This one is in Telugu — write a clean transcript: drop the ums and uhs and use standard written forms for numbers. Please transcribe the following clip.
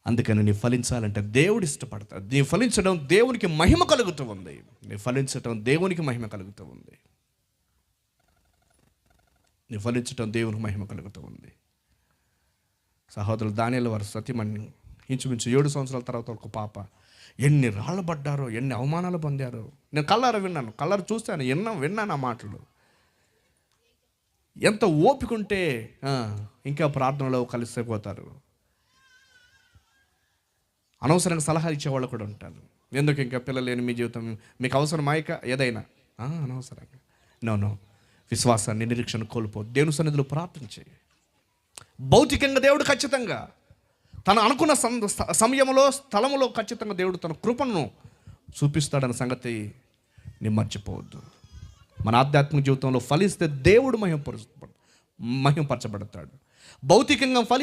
అందుకని నీ ఫలించాలంటే దేవుడు ఇష్టపడతాడు. నీ ఫలించడం దేవునికి మహిమ కలుగుతూ ఉంది. నీ ఫలించడం దేవునికి మహిమ కలుగుతూ ఉంది. నీ ఫలించడం దేవునికి మహిమ కలుగుతూ ఉంది. సహోదరులు దానియేలు వారి సతీమణి ఇంచుమించు 7 సంవత్సరాల తర్వాత ఒక పాప ఎన్ని రాళ్ళు పడ్డారో, ఎన్ని అవమానాలు పొందారో నేను కళ్ళారా విన్నాను, కళ్ళారా చూస్తాను, విన్నాను ఆ మాటలు. ఎంత ఓపిక ఉంటే ఇంకా ప్రార్థనలో కలిసిపోతారు. అనవసరంగా సలహాలు ఇచ్చేవాళ్ళు కూడా ఉంటారు. ఎందుకు ఇంకా పిల్లలు లేని మీ జీవితం మీకు అవసరమా ఇక ఏదైనా అనవసరంగా. నో విశ్వాసాన్ని, నిరీక్షణ కోల్పో. దేవుని సన్నిధిలో ప్రార్థన చేయి. భౌతికంగా దేవుడు ఖచ్చితంగా తను అనుకున్న సమయంలో, స్థలములో ఖచ్చితంగా దేవుడు తన కృపను చూపిస్తాడన్న సంగతి నీ మర్చిపోవద్దు. మన ఆధ్యాత్మిక జీవితంలో ఫలిస్తే దేవుడు మహిమపరచబడతాడు. భౌతికంగా